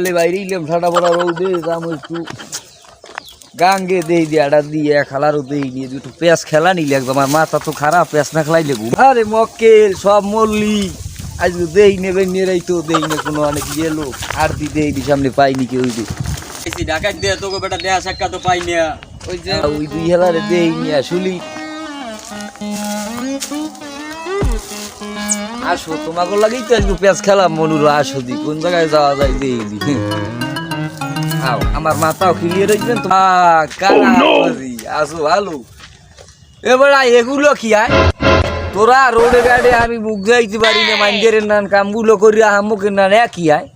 বিকালে বাইরে ইলাম ঠাডা পড়া রোদে যাম একটু গাঙ্গে দেই দিয়াটা দিয়ে খালারও দেই দিয়ে দুটো পেঁয়াজ খেলা নিলে একদম আমার মাথা তো খারাপ পেঁয়াজ না খেলাইলে ঘুম আরে মক্কেল সব মল্লি আজকে দেই নেবে নেরাই তো দেই না কোনো অনেক গেলো আর দি দেই দি সামনে পাইনি কেউ ঢাকায় দিয়ে তোকে বেটা দেয়া সাক্ষা তো পাই না ওই যে ওই দুই হেলারে দেই নিয়া শুলি আসো তোমাকে লাগেই তো আজকে পেঁয়াজ খেলাম মনুর আসো দি কোন জায়গায় যাওয়া যায় দেই দি আও আমার মাথাও খিলিয়ে রাখবেন তো আসো ভালো এবার এগুলো কি আয় তোরা রোডে গাড়ি আমি মুখ যাইতে পারি না মাইন্ডের নান কামগুলো করি আহামুখের নান একই আয়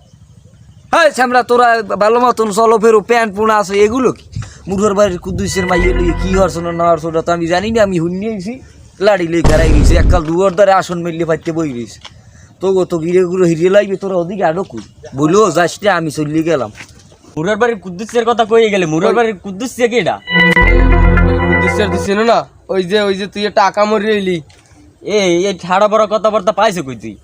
হ্যাঁ সামরা তোরা ভালো মতন চলো ফেরো প্যান্ট পোনা আছে এগুলো কি মুঠোর বাড়ির কুদ্দুসের মাইয়ে লইয়ে কি হরছো না হরছো তো আমি জানি না আমি শুনিয়েছি লাড়ি লই ঘেরাই গেছি এককাল দুয়ার দ্বারে আসন মেললে ফাইতে বই গেছি তো তো গিরেগুলো হিরিয়ে লাগবে তোরা ওদিকে আরো কই বললো যাস আমি চলিয়ে গেলাম মুরার বাড়ির কুদ্দুসের কথা কই গেলে মুরার বাড়ির কুদ্দুস কে এটা কুদ্দুসের দিছিস না ওই যে তুই টাকা মরিয়ে এলি এই ঠাড়া বড় কথাবার্তা পাইছে কই তুই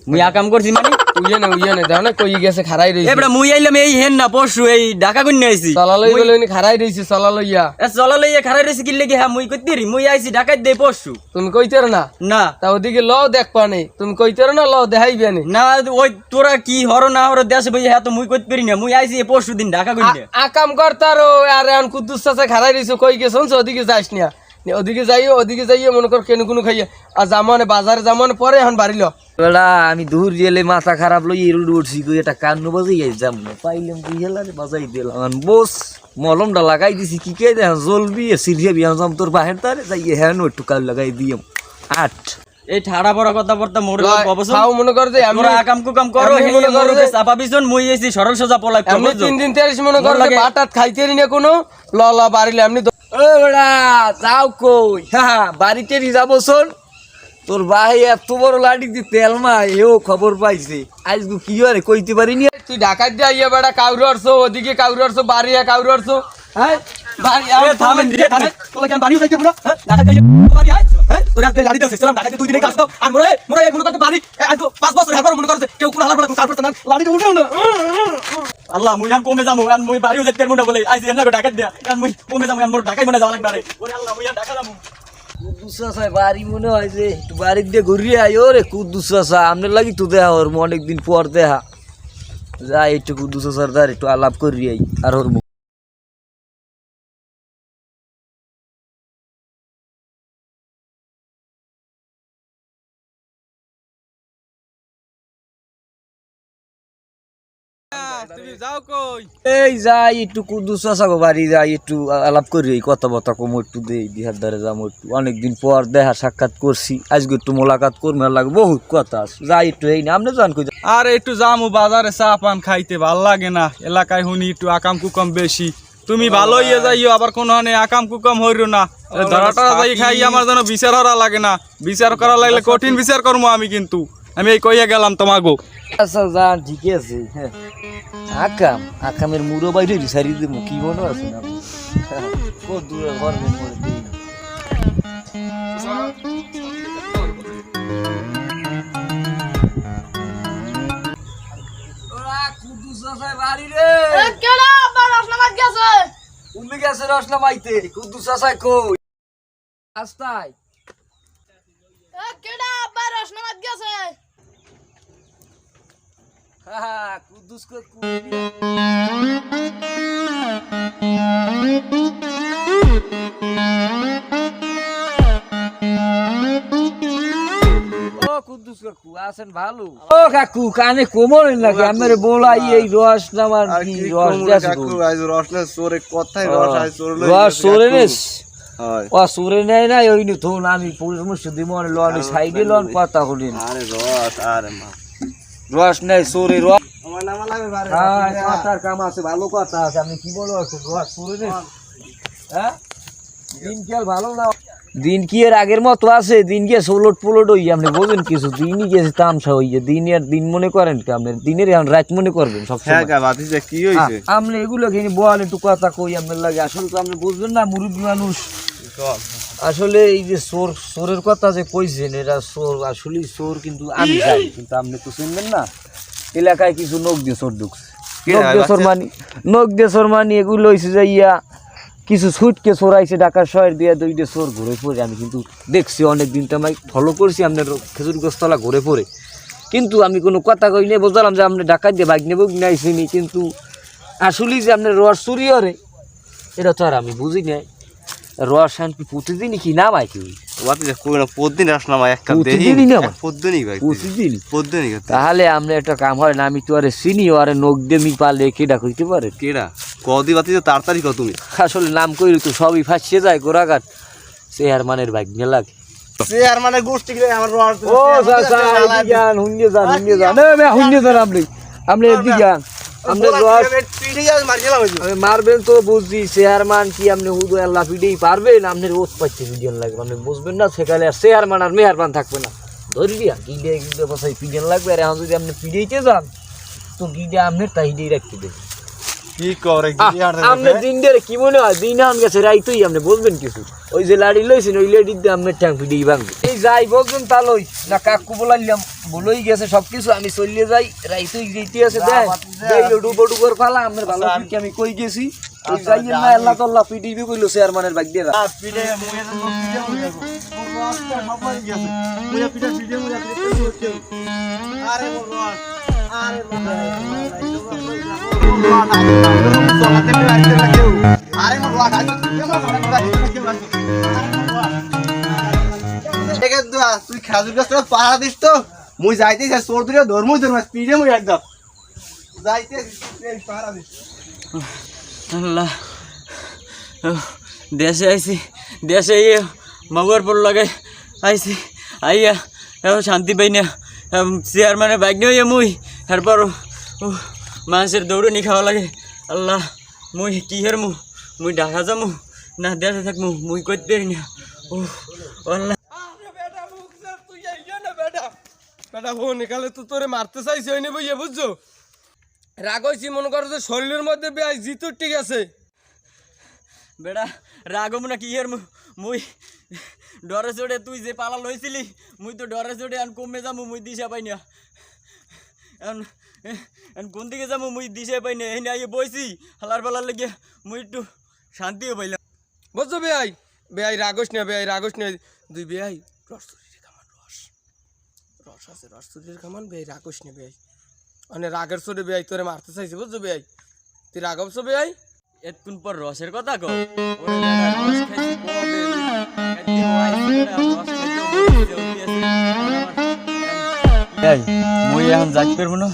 মুই আকাম করছি মানে উইয়ে না দাও না কই গেছে খারাই রইছে এবড়া মুই আইলাম এই হেন না পরশু এই ঢাকা কইনে আইছি চলালই বলে নি খারাই রইছে চলালইয়া চলালইয়া খারাই রইছে কি লাগি হ্যাঁ মুই কইতেরি মুই আইছি ঢাকায় দেই পরশু তুমি কইতের না না তা ওদিকে ল দেখ পানি তুমি কইতের না ল দেখাইবে না না ওই তোরা কি হর না হর দেশে বই হ্যাঁ তো মুই কইতে পারি না মুই আইছি পরশু দিন ঢাকা কইনে আকাম করতারো আর এখন কুদ্দুস চাচা খারাই রইছে কই গেছন ওদিকে যাইস না ওদিকে যাইও মনে কর কেন কোনো খাইয়া আর জামানে বাজারে জামানে পরে এখন বাড়িল বেলা আমি দূর গেলে মাথা খারাপ লই রোড উঠছি কই এটা কান্ন বাজাই যাম না পাইলাম তুই হেলারে বাজাই দিলাম বস মলমটা লাগাই দিছি কি কে দেখ জ্বলবি সিরিয়া বিয়াম যাম তোর বাহের তারে যাই হ্যাঁ একটু কাল লাগাই দিয়াম 8 এই ঠাড়া বড় কথাবার্তা মোর অবশ্য খাও মনে কর যে আমরা আকাম কুকাম করো হে মোরকে চাপা বিজন মুই আইছি সরল সোজা পলাই আমি 3 দিন 30 মনে কর যে বাটাত খাইতেরি না কোনো ল বাড়িলে এমনি ও বড়া যাও কই হ্যাঁ বাড়িতে নি যাবো শোন তোর ভাই এত বড় লাডি দি তেল মা এও খবর পাইছে আজকে কি আরে কইতে পারিনি তুই ঢাকায় দিয়ে আইয়া বেড়া কাউরছো ওদিকে কাউরছো বাড়িয়া কাউরছো হ্যাঁ বাড়ি আরে থামেন দিয়ে থামেন তোলা কেন বাড়ি হইছে পুরো হ্যাঁ ঢাকা যাই বাড়ি আই হ্যাঁ তোরা তে লাড়ি দাও সেলাম ঢাকাতে 2 দিনে কাজ দাও আর মোরে মনে করতে বাড়ি আজ 5 বছর একবার মনে করতে কেউ কোন হালার কাজ করতে না লাড়ি তো উঠেও না আল্লাহ মুই আম কমে যামু আর মুই বাড়িও যেতে মুন্ডা বলে আইছি এনা ঢাকা দিয়া আর মুই কমে যামু আর মোর ঢাকায় মনে যাওয়া লাগবে আরে ওরে আল্লাহ মুই ঢাকা যামু কুদ্দুসা বাড়ি মনে হয় যে একটু বাড়ির দিয়ে ঘুরিয়ে আইও রে কুদ্দুসা আমনের লাগি তো দেখা ওর অনেকদিন পর দেখা যা একটু কুদ্দুসার দ্বার একটু আলাপ করি আই আর ওর তুমি যাও কই এই যাই একটু কুদ্দুস চাচাকে বাড়ি যাই একটু আলাপ করি কথাবার্তা কম একটু দেই দিহার ধারে যাবো একটু অনেকদিন পর দেখা সাক্ষাৎ করছি আজকে একটু মোলাকাত করবে লাগে বহুত কথা আছে যাই একটু এই না আপনি জান কই আর একটু যামু বাজারে চা পান খাইতে ভাল লাগে না এলাকায় শুনি একটু আকাম কুকম বেশি তুমি ভালো ইয়ে যাইও আবার কোনো আকাম কুকম হইরো না ধরাটা যাই খাই আমার যেন বিচার হরা লাগে না বিচার করা লাগলে কঠিন বিচার করবো আমি কিন্তু আমি এই কইয়া গেলাম তোমাগো আচ্ছা যান ঠিক আছে হ্যাঁ আকামের মুড়ো বাইরে সারি দেবো কি মনে আছে না কত দূরে ঘর মনে দিই রসনা মাইতে কুদ্দুস চাচা কই রাস্তায় কুদ্দুস কই কুদ্দুস কাকু আছেন ভালো ও কাকু কানে কোমর নাকি আমার বলাই এই রস নামার কি রস কাকু আজ রস না সোরে কথাই রস আই সোরে রস সোরে নেস হয় ও সোরে নাই না ওই নি থোন আমি পরামর্শ দিব মনে লন সাইডে লন কথা হলিন আরে রস আরে মা রস নাই সোরে রস আমার নাম লাগে বারে হ্যাঁ কথার কাম আছে ভালো কথা আছে আমি কি বলবো রস সোরে নেস হ্যাঁ দিন খেয়াল ভালো না দিন কি এর আগের মতো আছে দিন গিয়ে সোলট পোলট হই আপনি বোঝেন কিছু দিনই গেছে তামসা হইয়া দিন আর দিন মনে করেন কি আপনি দিনের এখন রাত মনে করবেন সব হ্যাঁ গা বাতিছে কি হইছে আপনি এগুলো কিনে বল একটু কথা কই আপনার লাগে আসলে তো আপনি বুঝবেন না মুরব্বী মানুষ আসলে এই যে সোরের কথা যে কইছেন এটা সোর আসলে সোর কিন্তু আমি জানি কিন্তু আপনি তো শুনবেন না এলাকায় কিছু লোক দিয়ে চোর ঢুকছে নখ দেশর মানি এগুলো হয়েছে যাইয়া কিছু ছুটকে চোরাইছে ঢাকা শহর দিয়ে দুইটা চোর ঘুরে পড়ে। আমি কিন্তু দেখছি অনেকদিন তো আমি ফলো করছি আপনার খেজুর গাছতলা ঘুরে পড়ে, কিন্তু আমি কোনো কথা কই নিয়ে বুঝলাম যে আপনি ঢাকা দিয়ে বাইক নেব কিনা আইসিনি, কিন্তু আসলেই যে আপনার রস চুরি হরে এটা তো আর আমি বুঝি নাই। রস আনকি প্রতিদিনই কি নাম আই কি প্রতিদিন আসলাম এক কাপ প্রতিদিনই নামাই? প্রতিদিনই ভাই প্রতিদিন? প্রতিদিনই তাহলে আপনি একটা কাম হয় না, আমি তো আরে চিনি আরে নখ দেমি পালে কেডা কইতে পারে কেডা কদি বাতি তাড়াতাড়ি কত তুমি আসলে নাম কইলে তো সবই ফাঁসিয়ে যায় গোড়াঘাট। চেয়ারম্যানের বাইক নিয়ে লাগে আর মানে গোষ্ঠী আমার ও চাচা এদিকে যান, হুন্ডে যান, হুন্ডে যান, হুন্ডে যান, আপনি এদিকে যান। আপনি আমি মারবেন তো বুঝছি, চেয়ারম্যান কি আপনি হুদু আল্লাহ পিডেই পারবেন? আপনার ওত পাচ্ছে পিডিয়ান লাগবে, আপনি বুঝবেন না সেখানে আর চেয়ারম্যান আর মেয়ারম্যান থাকবে না। ধরি দিয়া গিডে গিডে বসাই পিডিয়ান লাগবে, আর এখন যদি আপনি পিডেইতে যান তো গিডে আপনার তাইডেই রাখতে দেবে। কি করে আপনার দিন দিয়ে কি মনে হয় দিন আন গেছে রাইতই আপনি বুঝবেন কিছু। ওই যে লাড়ি লইছেন ওই লেডির দিয়ে আপনার ট্যাঙ্ক পিডিয়ে ভাঙবে। এই যাই বলবেন তা লই না কাকু বলাইলাম বলেই গেছে সবকিছু, আমি চলিয়ে যাই রাইতই যেতে আছে দেয় ডুবো ডুবোর ফালা আপনার ভালো কি আমি কই গেছি ওই যাইয়েন না আল্লাহ তাল্লাহ পিডিবি কইলো চেয়ারম্যানের বাইক দিয়ে তুই খেজুর গাছ পাহারা দিস তো মুই যাইতে চোর দিলে ধর্মই ধর্ম পিড়ে মুই একদম যাইতে পাহারা দিস। আল্লাহ দেশে আইছি, দেশে মগর পর লাগে আইছি, আইয়া এখন শান্তি পাই না। চেয়ারম্যানের বাইক নিয়ে মুই এরপর মানুষের দৌড়নি খাওয়া লাগে। আল্লাহ মুই কি হেরমু, মুই ঢাকা যামু না দেশে থাকমু মুই করতে পারি না। ও আল্লাহ বেটা ফোন এখানে তো তোরে মারতে চাইছি ওই নেবো ইয়ে বুঝছো রাগ হয়েছি মনে করো যে শরীরের মধ্যে বেশ জিতুর ঠিক আছে বেটা রাগ না কি এর মুই ডরে চড়ে তুই যে পালা লইছিলি মুই তো ডরে চড়ে এখন কমে যাবো মুই দিশা পাই না এখন কোন দিকে যাবো মুই দিশা পাই না এই আইয়ে বইছি হালার পালার লেগে মুই একটু শান্তিও পাইলাম বুঝছো বেআই বেআই রাগস না বেআই রাগস না দুই বেআই রস আছে রস চুরির খামান বেআই রাগস না বেআই মানে রাগের চোরে বেআই তোরে মারতে চাইছে বুঝছো বেআই তুই রাগবছ বেআই এতক্ষণ পর রসের কথা কও মই এখন যাইতে পারবো না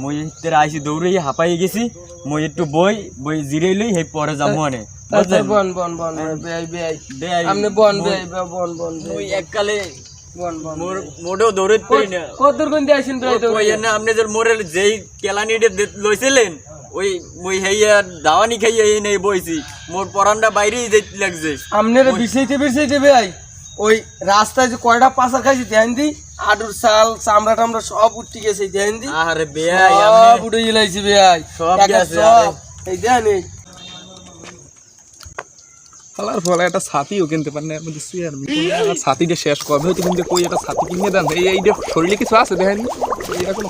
মই তোর আইসি দৌড়ে হাঁপাই গেছি মই একটু বই বই জিরে লই হে পরে যাবো মানে বন বন বন বেআই বেআই বেআই আমনে বন বেআই বন বন মই এককালে মোড়েও দৌড়তে পারি না কত কোন দিয়ে আইছেন বেআই তো ওই না আপনি যে মোরে যেই কেলানিডে লইছিলেন ওই ওই হেইয়া দাওয়ানি খাইয়া এই নেই বইছি মোর পরানটা বাইরেই যাইতে লাগছে আমনেরে বিছাইতে বেআই ওই রাস্তায় যে কয়টা পাসার খাইছি ধ্যান দি আডুর সাল চামড়া টামড়া সব উঠে গেছে ধ্যান দি আরে বেআই সব উঠে গেলাইছি বেআই সব গেছে এই দেন এই ফলার ফলে একটা ছাতিও কিনতে পারেন এর মধ্যে চেয়ারম্যান ছাতিটা শেষ কবে হয়তো কিন্তু কই একটা ছাতি কিনে দেন এইটা শরীরে কিছু আছে দেখেন এরকম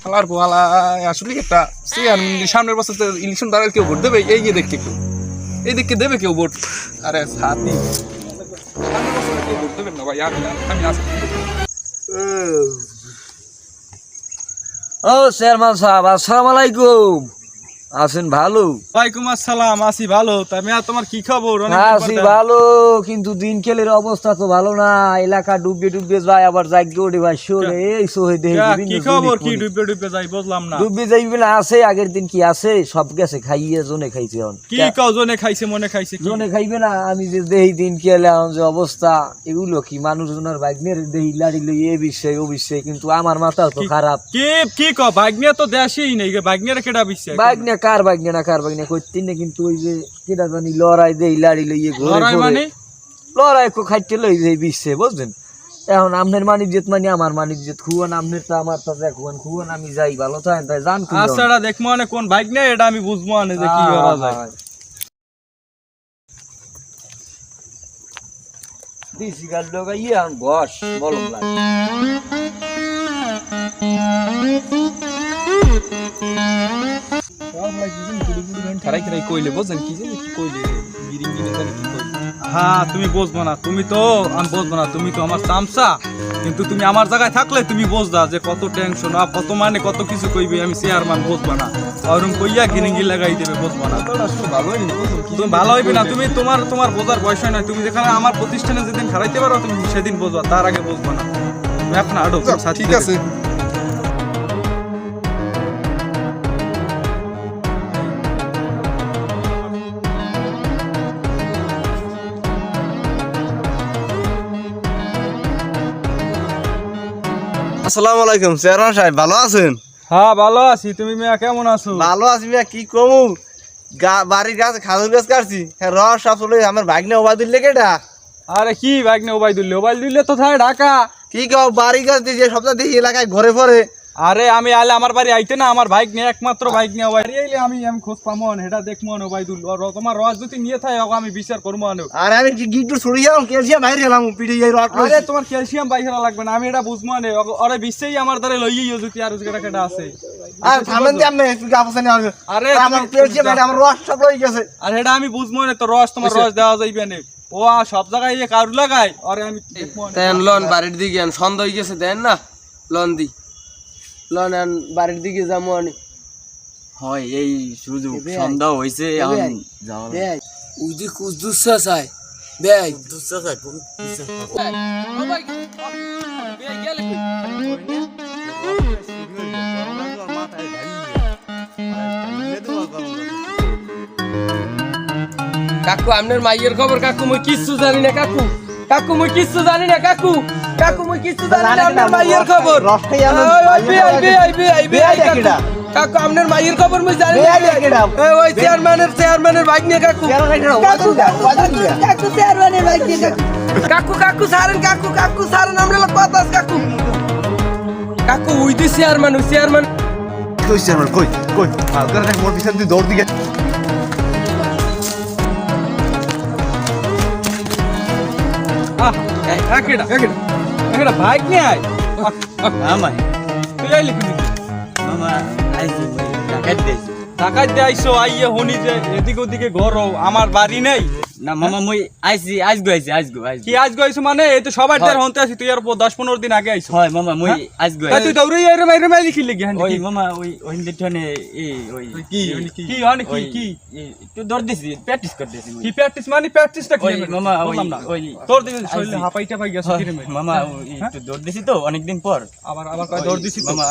ফলার ফলা আসলে একটা চেয়ারম্যান সামনের বছর ইলেকশন দাঁড়ালে কেউ ভোট দেবে এই গিয়ে দেখতে কেউ এই দিকে দেবে কেউ ভোট আরে ছাতি সামনের বছর কেউ ভোট দেবেন না ভাই আমি আসি ও চেয়ারম্যান সাহেব আসসালামু আলাইকুম আছেন ভালো ওয়ালাইকুম আসসালাম আছি ভালো তা মিয়া তোমার কি খবর আছি ভালো কিন্তু দিন কেলের অবস্থা তো ভালো না এলাকা ডুবে ডুবে যায় আবার জায়গা ওঠে ভাই সরে এই সোহে দেহে কি খবর কি ডুবে ডুবে যাই বুঝলাম না ডুবে যাইবে না আছে আগের দিন কি আছে সব গেছে খাইয়ে জনে খাইছে এখন কি কও জনে খাইছে মনে খাইছে জনে খাইবে না আমি যে দেহি দিন কেলে এখন যে অবস্থা এগুলো কি মানুষজনের বাইক নিয়ে দেহি লাড়ি লই এ বিষয় ও বিষয় কিন্তু আমার মাথা তো খারাপ কি কও বাইক নিয়ে তো দেশেই নেই বাইক নিয়ে কেডা বিষয় বাইক নিয়ে কার বাইক নিয়ে না কার বাইক নিয়ে কইতেন না কিন্তু ওই যে কেডা জানি লড়াই দেই লাড়ি লইয়ে ঘরে ঘরে লড়াই কো খাইতে লই যে বিষে বুঝছেন এখন আমনের মানিজ্যত মানে আমার মানিজ্যত খুয়ান আমনের তো আমার তো খুয়ান খুয়ান আমি যাই ভালো থাকেন তাই জান কি আচ্ছা এটা দেখমু মানে কোন বাইক নিয়ে এটা আমি বুঝবো মানে যে কি করা যায় দিছি গাল লাগাইয়া বস বলম লাগে খারাই খারাই কইলে বোঝেন কি জানি কি কইলে গিরিং গিরিং জানি কি কইলে হ্যাঁ তুমি বুঝবো না, তুমি তো আমি বুঝবো না, তুমি তো আমার চামচা, কিন্তু তুমি আমার জায়গায় থাকলে তুমি বুঝবা যে কত টেনশন আর কত মানে কত কিছু কইবে, আমি চেয়ারম্যান বুঝবো না, ওরকম কইয়া গিরিঙ্গি লাগাই দেবে বুঝবো না। তুমি ভালো হইবে না, তুমি তোমার তোমার বোঝার বয়স হয় না, তুমি যেখানে আমার প্রতিষ্ঠানে যেদিন খারাইতে পারো তুমি সেদিন বুঝবা, তার আগে বুঝবো না। তুমি এখন আডো ঠিক আছে। আসসালামু আলাইকুম চেয়ারম্যান সাহেব, ভালো আছেন? হ্যাঁ ভালো আছি, তুমি মিয়া কেমন আছো? ভালো আছি মিয়া, কি কমু বাড়ির গাছ খাজুর গাছ কাটছি, হ্যাঁ রস সব চলে আমার ভাগ্নে ওবায়দুল লেগে এটা। আরে কি বাইক নে ওবাইদুল্লে তো থাকে ঢাকা। কি কও বাড়ি গাছ দিয়ে যে সপ্তাহ দেখি এলাকায় ঘরে পরে। আরে আমি আইলে আমার বাড়ি আইতে না, আমার বাইক নিয়ে একমাত্র বাইক নিয়ে বাড়ি আইলে আমি খোঁজ পামো এটা দেখবো ওবাইদুল, তোমার রস যদি নিয়ে থাকে আমি বিচার করবো। আর আমি গিট্টু ছড়ি গেলাম, ক্যালসিয়াম বাইরে গেলাম পিঠে যাই রড। আরে তোমার ক্যালসিয়াম বাইরে লাগবে না, আমি এটা বুঝবো না, ওরে বিশ্বেই আমার দ্বারা লইয়ে যদি আর কেটা আছে। আর থামেন দিয়ে আমি একটু গাবসা নিয়ে আসবে। আরে আমার ক্যালসিয়াম বাইরে আমার রস সব রয়ে গেছে। আর এটা আমি বুঝবো না, তো রস তোমার রস দেওয়া যাইবে না, ও সব জায়গায় কারু লাগাই। আরে আমি দেন লন বাড়ির দিকে আন, সন্ধ্যা হয়ে গেছে, দেন না লন দি লন আন বাড়ির দিকে যাবো আনি। হয় এই সুযোগ, সন্ধ্যা হইছে এখন যাওয়া বেই ওই যে কুজদুস চাই বেই দুসা যায় কোন কাকু আপনার মাইয়ের খবর? কাকু মুই কিচ্ছু জানি না কাকু, কাকু মুই কিচ্ছু জানি না কাকু, কাকু মুই কিচ্ছু জানি না আপনার মাইয়ের খবর। রস খাই আমি কাকু আপনার মাইয়ের খবর মুই জানি না। ওই চেয়ারম্যানের বাইক নিয়ে কাকু, কাকু চেয়ারম্যানের বাইক নিয়ে কাকু, কাকু কাকু ছাড়েন, কাকু কাকু ছাড়েন, আমরা লোক কথা আছে কাকু। কাকু ওই দি চেয়ারম্যান, ওই চেয়ারম্যান কই চেয়ারম্যান কই কই হালকা দেখ মোর পিছন দিয়ে দৌড় দিকে। বাইক নিয়ে আয় আমার তুই আইলি মামা আইছি টাকা দিয়েছি ঢাকায় দিয়ে আইসো, আইয়ে শুনি যে এদিক ওদিকে ঘর আমার বাড়ি নেই। না মামা মই আইছি আজগো কি আজগো আইসো মানে এই তো সবার দের হন্তে আছি, তুই আর 10-15 দিন আগে আইসো। হয় মামা মই আজগো তুই দৌড়ে এরম এরম আইলি কি লাগি হান? ওই মামা ওই দিঠনে এই ওই কি কি হান কি কি একটু দৌড় দিছি, প্র্যাকটিস করতেছি কি প্র্যাকটিস মানে প্র্যাকটিসটা কি ওই মামা ওই তোর দিকে শরীরে হাঁপাইটা পাই গেছে কি রে মামা একটু দৌড় দিছি তো অনেকদিন পর, আবার কয় দৌড় দিছি মামা।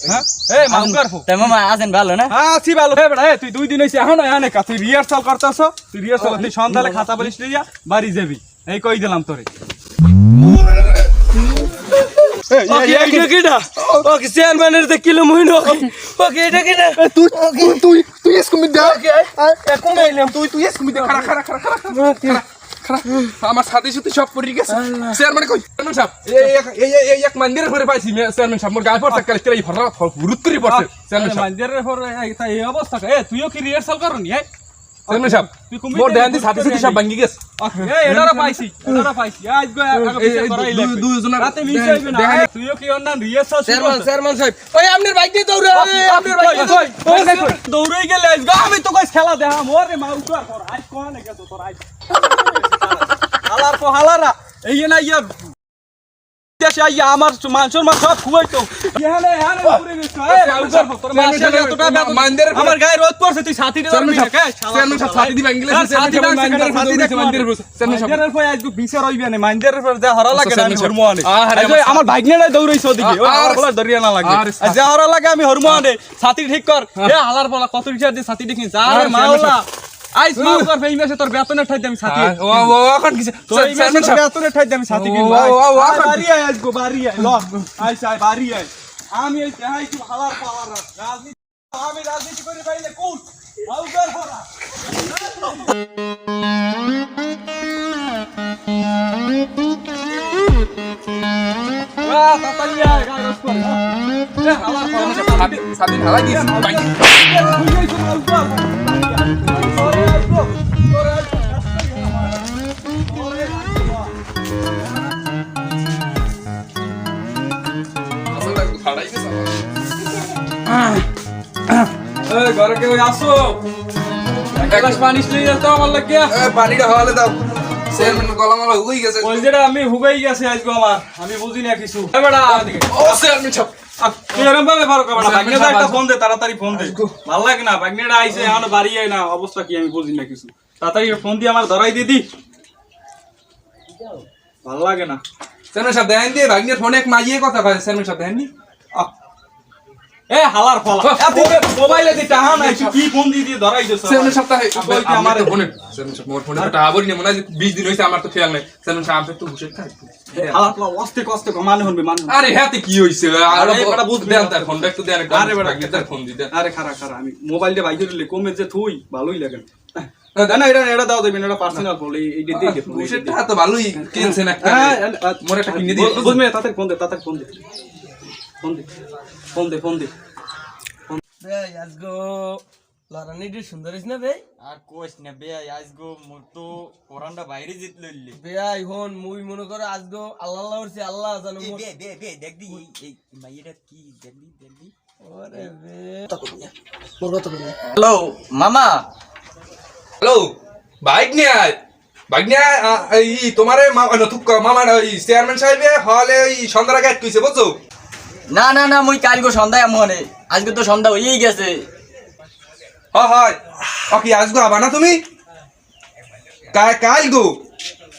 হ্যাঁ এই মাউকার ফো তাই মামা আছেন ভালো না? হ্যাঁ আছি ভালো। হে বেটা তুই 2 দিন হইছে এখন আনে কা, তুই রিহার্সাল করতাছ, তুই রিহার্সাল তুই সন্ধ্যালে খাতা বলিস লিয়া বাড়ি যাবি, এই কই দিলাম তোরে। ওকে এটা কিডা, ওকে চেয়ারম্যানের দে কিলো মহিন, ওকে এটা কিডা, তুই তুই তুই এসকুমি দে ওকে এখন আইলাম তুই এসকুমি দে খাড়া খাড়া খাড়া খাড়া খাড়া আমার সাথে সাথে সব পড়ে গেছে। চেয়ারম্যান কই? চেয়ারম্যান সাহেব এই এক মন্দিরের ঘরে পাইছি চেয়ারম্যান সাহেব, মোর গায়ে পড়ছে কাল তেই ভরা হুরুত করে পড়ছে চেয়ারম্যান সাহেব। মন্দিরের পর এই অবস্থা এ তুইও কি রিহার্সাল করনি? এই চেয়ারম্যান সাহেব মোর দেন দি সাথে সাথে সব ভাঙি গেছে। এই এটারা পাইছি আজ গো আগে বিচার করাইলে দুইজনের রাতে মিস হইবে না। তুইও কি অন্যান রিহার্সাল চেয়ারম্যান সাহেব ওই আপনার বাইক দিয়ে দৌড়ে, আপনার বাইক দৌড়াই গেলে আজ গো আমি তো কইস খেলা দেখা মোরে মারু তো আর আজ কোনে গেছো তোর আজ হালার পো হালারা এই না ইয়া দেশে আইয়া আমার মাংসর মাছ সব খুয়াইতো এখানে এখানে পুরে গেছো। এই মাউকার ফো তোর মাংসের এতটা মন্দিরের আমার গায়ে রোদ পড়ছে, তুই সাথী দে চেয়ারম্যান সাহেব সাথে দিবা ইংলিশ চেয়ারম্যান মন্দিরের পর আজ বিচার হইবে না, মন্দিরের পর যা হরা লাগে আমি হরমো আনে। আরে আমার ভাগ্নেটাই দৌড়াইছে ওদিকে, ওই আমার বলা দরিয়া না লাগে, আর যা হরা লাগে আমি হরমো আনে। ছাতি ঠিক কর, এ হালার বলা কত রিচার দিয়ে ছাতি ঠিক নিছ। আরে মাওলা আইস মাউ কর এই মাসে তোর বেতনের ঠাইতে আমি ছাতি ও এখন কি তোর এই মাসে বেতনের ঠাইতে আমি ছাতি কিনব। বাড়ি আয় আজ গো বাড়ি আয় ল আইস আয় বাড়ি আয়। আমি এই দেখাই কি হালার পাওয়ার রাজনীতি, আমি রাজনীতি করে পাইলে কোন মাউকার হরা তাতালিয়া গায়স কর এ হালার পাওয়ার সাথে ঢালা দিয়েছি ঘরে কেউ আসো এক গ্লাস পানি লইয়া তো আমার লাগিয়া পানিটা হওয়ালে দাও চেয়ারম্যান গলামালা হয়ে গেছে ওই যেটা আমি হুগাই গেছে আজকে আমার আমি বুঝি না কিছু এ বেটা এদিকে ও চেয়ারম্যান সাহেব তুই এরকম ভাবে পারো কাবড়া বাগনেটা একটা ফোন দে তাড়াতাড়ি ফোন দে ভালো লাগে না বাগনেটা আইছে এখন বাড়ি আই না অবস্থা কি আমি বুঝি না কিছু তাড়াতাড়ি ফোন দিয়ে আমার ধরাই দিয়ে দি ভালো লাগে না চেয়ারম্যান সাহেব দেখেন দিয়ে ভাগ্নের ফোনে এক মাইয়ে কথা কয় চেয়ারম্যান সাহেব দেখেন নি এ হালার ফলা মোবাইলে দি টাহা নাই তুই কি ফোন দিয়ে দিয়ে ধরাই দিছ চেয়ারম্যান সাহেব তাই কই কি আমার আমার ফোনে চেয়ারম্যান সাহেব মোর ফোনে টাকা বলি না মনে হয় 20 দিন হইছে আমার তো খেয়াল নাই চেয়ারম্যান সাহেব আপনি তো বসে খাই হালার ফলা অস্তে কষ্ট মানে হনবে মানে আরে হাতে কি হইছে আর আরে বেটা বুঝ দেন তার ফোনটা একটু দেন আরে বেটা তার ফোন দিতে আরে খারা খারা আমি মোবাইলটা বাইরে দিলে কমে যে থুই ভালোই লাগে না এটা এটা দাও দেবেন এটা পার্সোনাল ফোন এই দিয়ে দে বসে টাকা তো ভালোই কিনছেন একটা মোর একটা কিনে দিয়ে বুঝমে তাড়াতাড়ি ফোন দে তাড়াতাড়ি ফোন দে ফোন দে ফোন দে ফোন দে ভাই আজগো লরানিটি সুন্দর হইছ না ভাই আর কোস না বে আজগো মোর তো কোরআনটা বাইরে জিত লইলি ভাই হন মুই মনে করো আজগো আল্লাহ আল্লাহ করছি আল্লাহ জানো মোর বে দেখ দি এই মাইয়েটা কি দেখলি ওরে বে মোর কথা কই হ্যালো মামা হ্যালো বাইক নিয়ে আয় বাইক নিয়ে আয় এই তোমারে মামা ওই চেয়ারম্যান সাহেবে হলে ওই সন্ধ্যার আগে কইছে বুঝছো না না না মুই কালকে সন্ধ্যায় মনে আজকে তো সন্ধ্যা হয়েই গেছে হয় ওকে আজগো আবা না তুমি কাল গো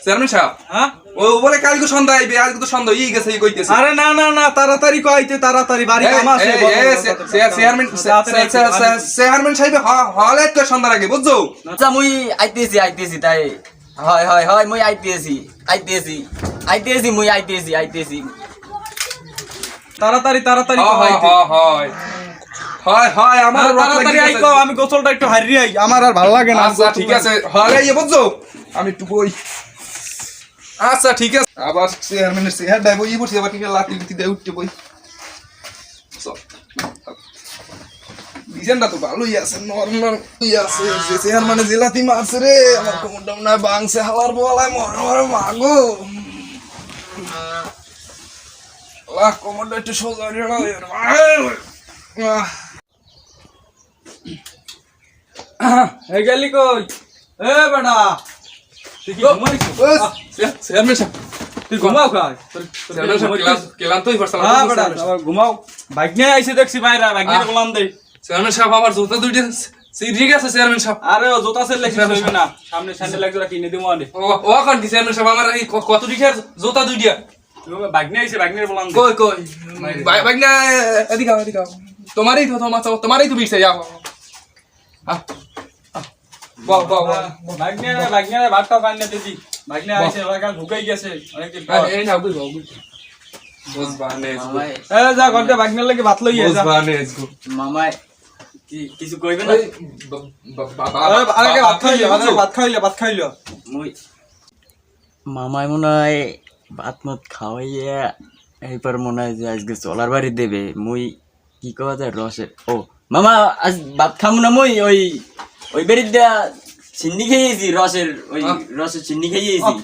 চেয়ারম্যান সাহেব হ্যাঁ ও বলে কাল গো সন্ধ্যা আইবে আজকে তো সন্ধ্যা হয়েই গেছে এই কইতেছে আরে না না না তাড়াতাড়ি কইতে তাড়াতাড়ি বাড়ি কাম আছে চেয়ারম্যান সাহেব হলে তো সন্ধ্যার আগে বুঝছো আচ্ছা মুই আইতেছি তাই হয় হয় হয় মুই আইতেছি মুই আইতেছি তাড়াতাড়ি তাড়াতাড়ি হয় আমার তাড়াতাড়ি আইকো আমি গোসলটা একটু হারিয়ে আই আমার আর ভালো লাগে না আচ্ছা ঠিক আছে হলে ইয়ে বুঝছো আমি একটু বই আচ্ছা ঠিক আছে আবার চেয়ারম্যানের চেয়ার ডাইব ই বসে আবার ঠিক লাতি লিতি দেয় উঠতে বই ডিজাইনটা তো ভালোই আছে নরমাল আছে যে চেয়ারম্যানে জেলাতি মারছে রে আমার কোমরটা মনে হয় বাংছে হালার বলায় মর মাগো কোমরটা একটু সোজা এই গেলি কই এ বেটা তুই কি ঘুমাইছিস চেয়ারম্যান সাহেব তুই ঘুমাও খাই চেয়ারম্যান সাহেব কেলাম তোই ফরসাল হ্যাঁ বেটা আবার ঘুমাও বাইক নিয়ে আইছে দেখছি বাইরে বাইক নিয়ে বললাম দে চেয়ারম্যান সাহেব আমার জুতা দুইটা ঠিক আছে চেয়ারম্যান সাহেব আরে ও জুতা সেল লেখি হইবে না সামনে স্যান্ডেল একজোড়া কিনে দিমু আনে ও কোন কি চেয়ারম্যান সাহেব আমার এই কত টিকার জুতা দুইটা বাইক নিয়ে আইছে বাইক নিয়ে বললাম কই বাইক না এদিকে তোমারই তো তোমারই তো বিছাই যাও বাহ বাইক নিয়ে ভাতটা কান্না দিদি বাইক নিয়ে আইছে ওরা ঢুকাই গেছে অনেকদিন পর এই নাও গো বুঝবানে এ যা ঘন্টা বাইক নিয়ে লাগি ভাত লইয়া যা বুঝবানে মামাই কিছু কইবে না আরে ভাত খাইলে মুই মামাই মনে হয় ভাত মত খাওয়াইয়া এইবার মনে হয় যে আজকে চলার বাড়ি দেবে মুই কি কওয়া যায় রসের ও মামা আজ ভাত খামু না মুই ওই বাড়ির দেয়া চিন্নি খেয়েছি রসের চিন্নি খেয়েছি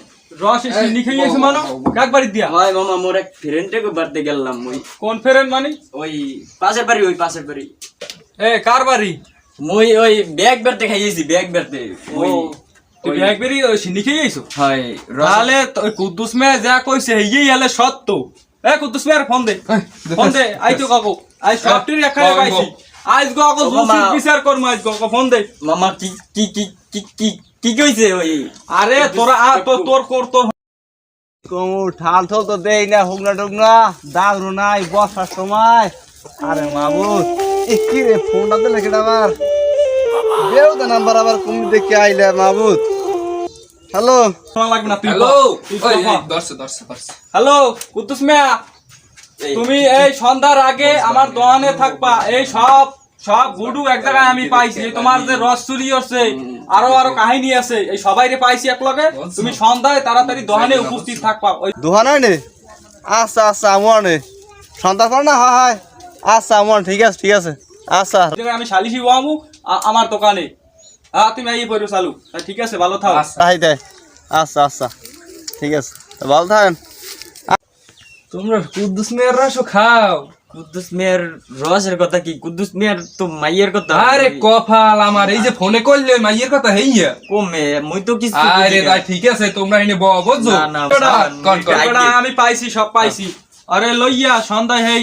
রস চিনি খাইয়েছে মানো কাক বাড়ি দিয়া হয় মামা মোর এক ফ্রেন্ডে বাড়তে গেলাম মুই কোন ফেরেন মানে ওই পাশের বাড়ি এ কার বাড়ি মুই ওই ব্যাগ বেরতে খাইয়েছি ব্যাগ বেরতে ও তুই এক বেরি চিনি খাইয়েছো হয় তাহলে ওই কুদ্দুস মে যা কইছে হেই হলে সত্য এ কুদ্দুস মে আর ফোন দে আইতো কাকু আই সবটির একাই পাইছি আজ গো কাকু জুসির বিচার করম আজ গো ফোন দে মামা কি কইছে ওই আরে তোরা তোর কোমর ঠাল ঠাল তো দেই না হুগনা টুগনা দাগরু নাই বসার সময় আরে মাবুত কি রে ফোনটা তো লেখে আবার দেও তো নাম্বার আবার কোন দেখে আইলে মাবুত হ্যালো শোনা লাগবে না তুই হ্যালো ওই দর্শক হ্যালো কুদ্দুস মিয়া তুমি এই সন্ধ্যার আগে আমার দোকানে থাকবা এই সব গুডু এক জায়গায় আমি পাইছি তোমার যে রস চুরি হচ্ছে আরো কাহিনী আছে এই সবাইরে পাইছি এক লগে তুমি সন্ধ্যায় তাড়াতাড়ি দোকানে উপস্থিত থাকবা ওই দোহানা নে আচ্ছা আমার নে সন্তান পর না হয় আচ্ছা আমার ঠিক আছে আচ্ছা জায়গায় আমি শালিশি বামু আমার দোকানে তুমি এই পড়ো চালু ঠিক আছে ভালো থাও তাই দে আচ্ছা ঠিক আছে ভালো থাকেন তোমরা কুদ্দুস মেয়ের রস খাও কুদ্দুস মিয়ার রসের কথা কি? কুদ্দুস মিয়ার তো মাইয়ের কথা। আরে কপাল আমার, এই যে ফোনে করলে মাইয়ের কথা হেইয়া। কমে মই তো কিছু আরে ভাই ঠিক আছে, তোমরা এনে বুঝছো না, না, কন কন এবারে আমি পাইছি, সব পাইছি। আরে লইয়া সন্ধ্যায় হেই,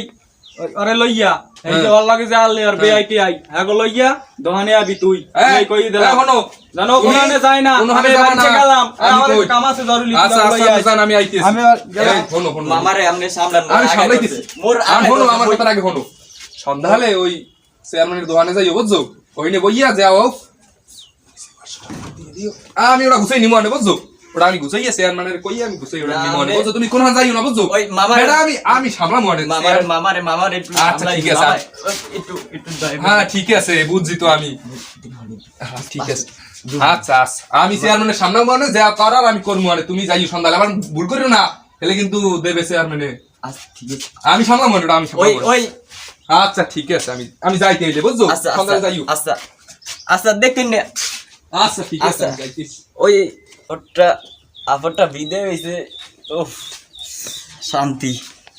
আরে লইয়া এই যে ওর লাগে যে আলে আর বেআইটি আই হাগো লইয়া দোকানে আবি তুই এই কই দিলা এখনো জানো কোনানে যায় না, কোনখানে আমি যাবা না। বাড়িতে গেলাম, আমি আমার কই? কাম আছে জরুরি। আচ্ছা আচ্ছা জান, আমি আইতেছি। আমি এই শোনো শোনো, মামারে আমনে সামলান আমি সামলাইতেছি। মোর আর শোনো, আমার কথার আগে শোনো। সন্ধ্যা হলে ওই চেয়ারম্যানের দোকানে যাই, বুঝছো? ওইনে বইয়া যাও, আমি ওরা গুছাই নিমো আনে, বুঝছো? ওটা আমি গুছাইয়া চেয়ারম্যানের কইয়া আমি গুছাই ওটা নিমো আনে, বুঝছো? তুমি কোনখানে যাইও না, বুঝছো? ওই মামারে- এটা আমি সামলামো আনে। মামারে একটু আচ্ছা, সামলাই ঠিক আছে। মামারে, একটু হ্যাঁ ঠিক আছে, বুঝছি তো আমি। হ্যাঁ, ঠিক আছে। আচ্ছা আচ্ছা, আমি চেয়ারম্যানের সামনে মানে যা করার আমি করবো, মানে তুমি যাই সন্ধ্যালে, আবার ভুল করিও না, তাহলে কিন্তু দেবে চেয়ারম্যানে। আচ্ছা ঠিক আছে। আমি সামলাম ওটা, আমি ওই সামলাম। ওই আচ্ছা ঠিক আছে, আমি যাইতে হইলে, বুঝছো? আচ্ছা সন্ধ্যালে যাইও। আচ্ছা আচ্ছা দেখেন না আচ্ছা ঠিক আছে, আচ্ছা। আমি যাইতেছি। ওই ওটা আপারটা বিদে হইছে। উফ শান্তি,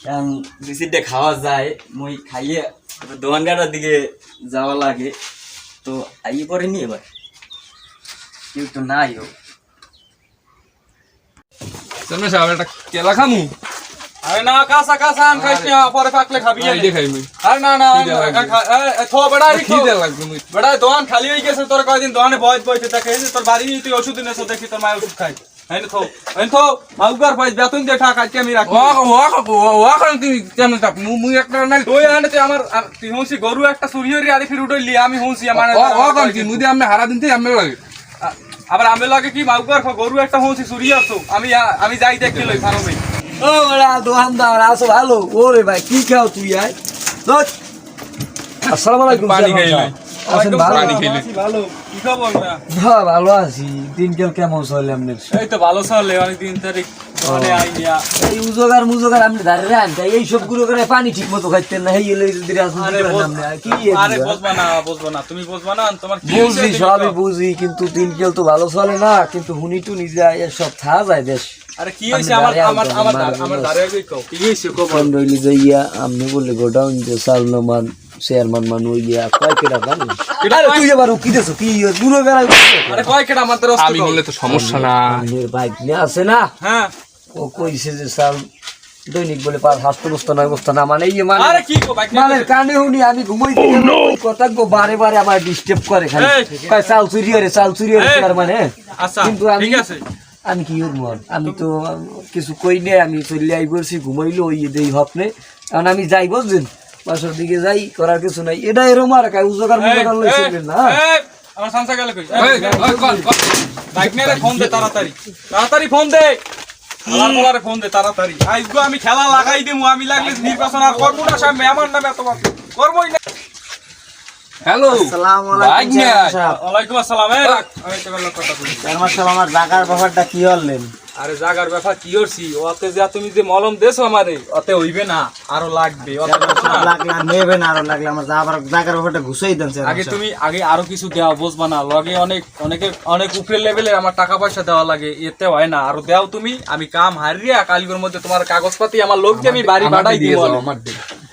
কারণ বিসিটা খাওয়া যায়, মই খাইয়ে দোকানগাটার দিকে যাওয়া লাগে, তো আইয়ে পরে নি এবার কেউ তো নাই। চেয়ারম্যান সাহেব একটা কেলা খামু? আরে না, কাঁচা কাঁচা আম খাইছ না, পরে পাকলে খাবি। এই দেখাই মুই। আরে না না, খিদে লাগবে। থো বেড়া রে, খিদে লাগবে মুই। বেড়া দোকান খালি হয়ে গেছে, তোর কয়দিন দোকানে বইতে থাকে, তোর বাড়ি নিয়ে তুই ওষুধ এনেছো, দেখি তোর মায়ের ওষুধ খাই। হ্যাঁ থো মাউকার পাইস বেতন দিয়ে টাকা কাটকে আমি রাখি। তুমি চেয়ারম্যান সাহেব, মুই একটা নাই। তুই আনতে আমার তুই হুঁসি গরু একটা চুরি হয়ে আরে ফির উঠলি, আমি হুঁসি আমার মুই দিয়ে আপনি হারা দিন থেকে আমি লাগে। আবার আমি লাগে কি মাউকার গরু একটা হুঁসি চুরি আসছো, আমি যাই দেখতে লই ফার্মে। ও বড়া দোকানদার আছো ভালো? ওরে ভাই কি খাও তুই? আয় দোস্ত, আসসালামু আলাইকুম। পানি খাইলে। আছেন ভালো? পানি খাইলে। ভালো, কি খবর না? হ্যাঁ ভালো আছি। দিনকাল কেমন চলে আপনার? এই তো ভালো চলে, অনেকদিন তারিখ মানে আইডিয়া। এই উজোগার মুজোগার আপনি ধারে রান, তাই এই সব গুলো করে পানি ঠিক মতো খাইতেন না, এই হলে যদি রাজনীতি করেন আপনি। আর কি আরে বুঝবা না তুমি বুঝবা না, তোমার কি বুঝি, হয়েছে? সবই বুঝি, কিন্তু দিনকাল তো ভালো চলে না, কিন্তু হুনি টুনি যায় সব থাকা যায় দেশ। আরে কি হয়েছে? আমার দাঁড়ে আগে কও, কি হয়েছে কও? রইলি যাইয়া আপনি বললে গোডাউন যে সালমান চেয়ারম্যান মান হইয়া কয় কেটা জানি। আরে তুই এবার কি দেছো কি দূরে বেড়াই? আরে কয় কেডা আমাদের আমি বললে তো সমস্যা না। আপনার বাইক নিয়ে আছে না, হ্যাঁ। ও কইছে যে সাল দৈনিক বলে পাঁচ হাস্ত বস্তা নয় বস্তা না, মানে ইয়ে মানে আরে কি কো বাইক মানে কানে হুনি আমি ঘুমাই কথা গো বারে বারে আমার ডিস্টার্ব করে খালি। এই, কয় চাল চুরি হরে এই, তার মানে। আচ্ছা কিন্তু আমি ঠিক আছে। আমি কি করবো? আমি তো কিছু কই নে, আমি চলে আই বলছি ঘুমাইলো ওই দেই হপনে। কারণ আমি যাই বুঝছেন, বাসার দিকে যাই, করার কিছু নাই। এটা এরম আর কাজ উজোগার মুজোগার লই চলবেন না। এই, আমার সংসার গেল কই? এই, কল। বাইক নিয়ে ফোন দে, তাড়াতাড়ি ফোন দে, আলার ফোন দে তাড়াতাড়ি। আইগো আমি খেলা লাগাই দিমু, আমি লাগলে নির্বাচন আর করব না, সামনে আমার নামে এত করবই না। হ্যালো, আসসালামু বাইক আলাইকুম নিয়ে আয়। সাহেব। ওয়ালাইকুম আসসালাম। এই রাখ, আমি তো গেল কথা বলি। চেয়ারম্যান সাহেব, আমার জায়গার ব্যাপারটা কি হলেন? আরে জাগার ব্যাপার কি করছি, ওতে যা তুমি যে মলম দেছো আমারে, ওতে হইবে না, আরো লাগবে। ওতে লাগলে আর নেবেন, আরো লাগলে আমার জায়গার ব্যাপারটা ঘুষাই দেন চেয়ারম্যান আগে সাহেব। তুমি আরো কিছু দেওয়া বুঝবা না, লগে অনেক উপরে লেভেলের আমার টাকা পয়সা দেওয়া লাগে, এতে হয় না, আরো দেও তুমি। আমি কাম হারিয়া কালকের মধ্যে তোমার কাগজপাতি আমার লোককে আমি বাড়ি বাড়াই দিব। আমার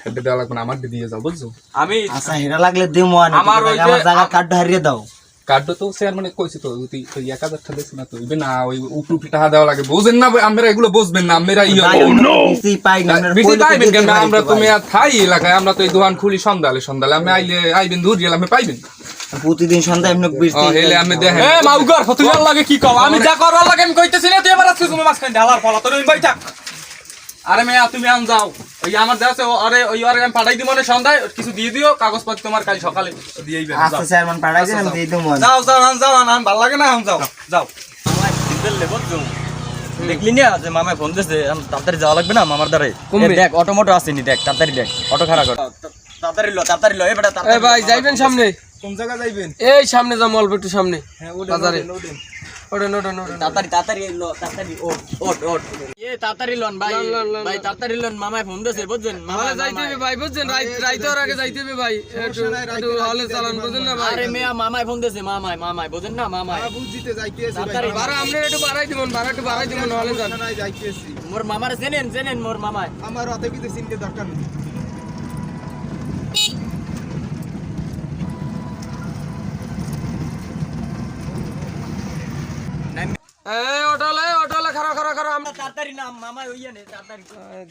হেডে দেওয়া লাগবে না, আমার দিয়ে যাও, বুঝছো? আমি আচ্ছা হেরা লাগলে দিমু আনি, আমার ওই যে- আমার জায়গার কার্ড হারিয়ে দাও। কার্ড তো চেয়ারম্যানে কইছি তো, ওই 1000 টাকা দিছ না তো, হইবে না, ওই উপরুপি টাকা দেওয়া লাগে, বুঝেন না? আমরা এগুলো বুঝবেন না, আমরা বেশি পাই না, আপনার বেশি কইলে তো পাইবেন কেন? দিতে পারি আমরা তো তুমি ভাই। আর থাই এলাকায়, আমরা তো এই দোকান খুলি সন্ধ্যালে আমি আইবেন দূর গেলে আমি পাইবেন। প্রতিদিন সন্ধ্যায় এমনি বেশি হেলে আমি দেখেন এ মাউগার তুই আর লাগে কি কও? আমি যা করার লাগে আমি কইতেছি না, তুই এবার আসছিস তুমি মাঝখানে ঢালার ফলা তোর ভাই থাক। আরে মেয়া তুমি আন যাও, ওই আমার যাচ্ছে, আরে ওই আরে আমি পাঠাই দিব না সন্ধ্যায়, কিছু দিয়ে দিও, কাগজপত্র তোমার কাল সকালে দিয়েই বের আচ্ছা চেয়ারম্যান পাঠাই দেন, আমি দিয়ে দিমু আনি। যাও আন ভালো লাগে না, আন যাও দেখলি না যে মামায় ফোন দিয়েছে, তাড়াতাড়ি যাওয়া লাগবে না মামার দ্বারে। দেখ অটো মোটো আসেনি, দেখ তাড়াতাড়ি দেখ, অটো খারাপ কর, তাড়াতাড়ি লো এবারে তাড়াতাড়ি। ভাই যাইবেন সামনে, কোন জায়গা যাইবেন? এই সামনে যাবো অল্প একটু সামনে হ্যাঁ বাজারে। ওঠেন। তাড়াতাড়ি লো, তাড়াতাড়ি ওট এ তাড়াতাড়ি লন ভাই, ভাই তাড়াতাড়ি লন, মামায় ফোন দিয়েছে বুঝছেন। হলে যাইতে হবে ভাই বুঝছেন, রাইতে ওর আগে যাইতে হবে ভাই, একটু হলে চালান বুঝেন না ভাই। আরে মেয়া মামায় ফোন দিয়েছে, মামায় বুঝেন না, মামায় বুঝিতে যাইতেছি তাড়াতাড়ি ভাড়া আপনি একটু বাড়াই দিবেন, ভাড়া একটু বাড়াই দিবেন, হলে যান। যাইতেছি। মোর মামারে চেনেন মোর মামায়। আমার অত কিছু চিনতে দরকার নেই। এই অটোলে খারা আমরা তাড়াতাড়ি নাম মামা হইয়া নে তাড়াতাড়ি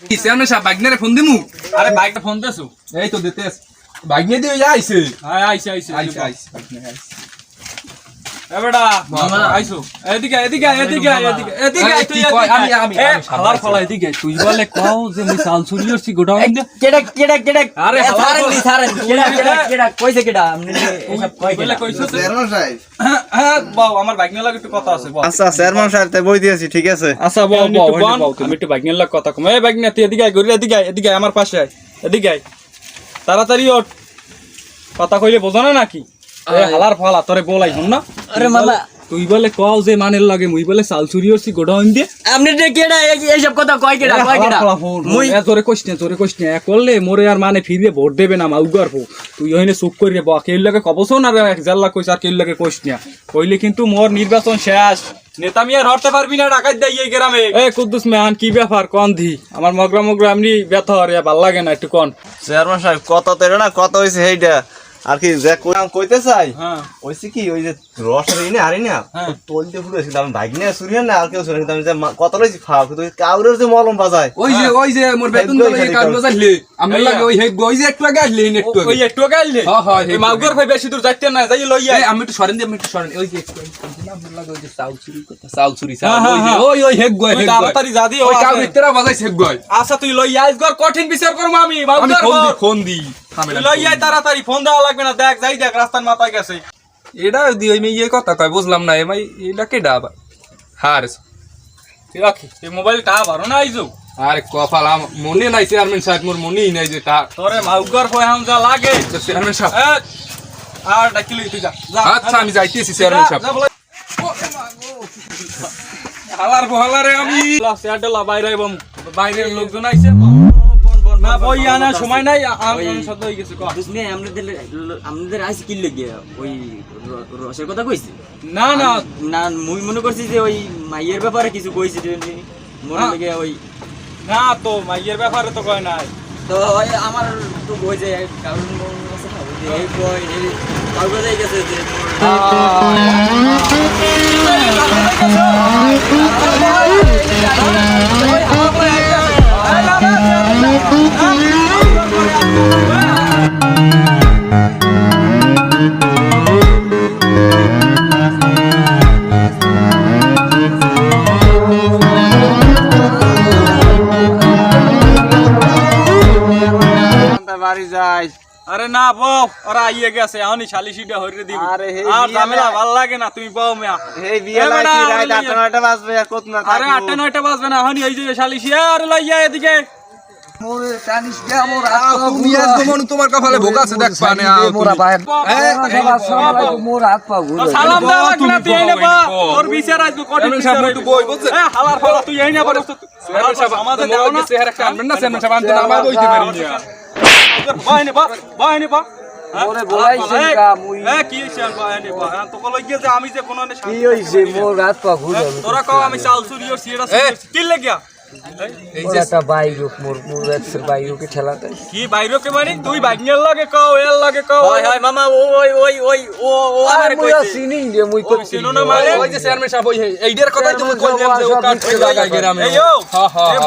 কি চেয়ারম্যান সাহেব বাইক নিয়ে ফোন দিমু আরে বাইকটা ফোন দেছো এই তো দিতেছ বাইক নিয়ে দিয়ে আইছে আইছে বাইক নিয়ে আইছে এ বেটা মামা। আইছো এদিকে তুই আমি হালার ফলা এদিকে তুই বলে কও যে মুই চাল চুরি করছি গোডাউন দে কেডা আরে হালার সারেন কেডা কইছে কেডা আপনি এসব কই বলে কেডা কইছো চেয়ারম্যান সাহেব হ্যাঁ বাও আমার বাইক নিয়ে লাগে একটু কথা আছে বাও আচ্ছা চেয়ারম্যান সাহেব তাই বই দিয়েছি ঠিক আছে আচ্ছা বাও আমি একটু বাইক নিয়ে লাগে কথা কম এই বাইক নিয়ে তুই এদিকে আয় ঘুরে এদিকে আয় আমার পাশে আয় এদিকে আয় তাড়াতাড়ি ওঠ কথা কইলে বোঝো না নাকি এ হালার ফলা তোরে বলাই হন না আরে মামা তুই বলে কও যে মানের লাগে মুই বলে চাল চুরি করছি গোডাউন দিয়ে আপনি কেডা এইসব কথা কই কেডা মুই জোরে কইস না করলে মোরে আর মানে ফিরে ভোট দেবে না মাউগার পো তুই ওইনে চুপ করে ব কেউ লাগে কবছ না রে জাল্লা কইস আর কেউ লাগে কইস না কইলে কিন্তু মোর নির্বাচন শেষ নেতা মিয়া হরতে পারবি না ডাকাত দেই এই গ্রামে এ কুদ্দুস মেহান কি ব্যাপার কোন দি আমার মগরা এমনি ব্যথা হরে ভাল লাগে না একটু কোন চেয়ারম্যান সাহেব কত তেরে না কত হইছে এইটা আর কি যে কইতে চাই হ্যাঁ ওইছে কি ওই যে রসের ইনে আরি না হ্যাঁ। তলতে ফুটেছিল আমি বাইক নিয়ে চুরি না আর কেউ চুরি আমি যে কত লইছি ফাও কিন্তু কাউরের যে মলম বাজায় ওই যে মোর বেতন তো এই কাজ বাজাইলে আমি লাগে ওই যে একটু আগে আসলে একটু ওই একটু গাইলে হ্যাঁ এই মাউগার ভাই বেশি দূর যাইতে না যাই লইয়া এই আমি একটু সরেন ওই যে একটু আমি লাগে ওই যে চাল চুরি হ্যাঁ, হ্যাঁ। ওই হেগ গয় তুই তাড়াতাড়ি যা দি ওই কাউ ভিতরে বাজাইছে হেগ গয় আচ্ছা তুই লইয়া আইস গর কঠিন বিচার করব আমি আমি মাউগার ফোন দি তুই লইয়া আয় তাড়াতাড়ি ফোন দেওয়া লাগবে না দেখ যাই দেখ রাস্তার মাথায় গেছে এটা দি ওই মেয়ে কথা কয় বুঝলাম না এমাই এটা কেডা আবার হার তুই রাখি এই মোবাইলটা ভালো না আইজো আরে কপাল মনে নাই চেয়ারম্যান সাহেব মোর মনেই নাই যে তা তোরে মাউগার পয়হাম যা লাগে চেয়ারম্যান সাহেব এ, আর ডাকিলি তুই যা যা, আচ্ছা আমি যাইতেছি চেয়ারম্যান সাহেব যা বলে। হালার বহালারে আমি চেয়ারডালা বাইরে আইবম বাইরের লোকজন আইছে না বই আনার সময় নাই সদ্য হয়ে গেছে কর। বুঝনি আমাদের আইছে কি লাগিয়া ওই রসের কথা কইছে না না না মুই মনে করছি যে ওই মাইয়ের ব্যাপারে কিছু কইছে মনে লাগে ওই না তো মাইয়ের ব্যাপারে তো কয় নাই তো ওই আমার তো বই যে কারণ আছে না ওই যে এই কই এই কাগজ হয়ে গেছে যে বাড়ি যাই আরে না বউ ওরা আইয়ে গেছে এখনই শালিশিটা হইরে দিবি আরে হে আর বিয়ে ঝামেলা না- ভাল লাগে না তুমি বউ মিয়া এই বিয়ে এ লাইছি বেটা, রাত ওই 8:30 বাজবে আর কত না আরে 8-9টা বাজবে না এখনই এই যে শালিশি আর লইয়া এদিকে মোরে টানিস গে মোর তুমি একদম মন তোমার কপালে ভোগ আছে দেখ পানে মোরা ভাই বাবা, মোর হাত পা ঘুরে সালাম দেওয়া লাগবে না তুই এনে বা তুমি বউ। তোর বিচার আজকে কঠিন চেয়ারম্যান সাহেব একটু বই বুঝছেন? এ হালার ফলা তুই এনে বড় চেয়ারম্যান সাহেব আমাদের আমাদের দাও না চেহারা একটা আনবেন না চেয়ারম্যান সাহেব আনতে না আমার বইতে পারি না বাহিনী বা মোরে বলাইছেন কা মুই কি হইছে বাহিনী বা তো কই গিয়ে যে আমি যে কোন কি হইছে মোর হাত পা ঘুরে তোরা কও আমি চাল চুরি করছি এটা কি লাগিয়া এই মোর যে একটা বাইক মোর এক্সের বাইক ঠেলাতে কি বাইরে কে মানে তুই বাইকের লাগে কও এর লাগে কও হয় হয় মামা ওই ও আরে আমার মুই কইছে চিনি রে মুই কই চিনো না মানে ওই যে চেয়ারম্যান সাহেব ওই এইটার কথাই তুমি কইলাম যে ও কাট করে লাগাই গ্রামে এই ও হ্যাঁ হ্যাঁ এ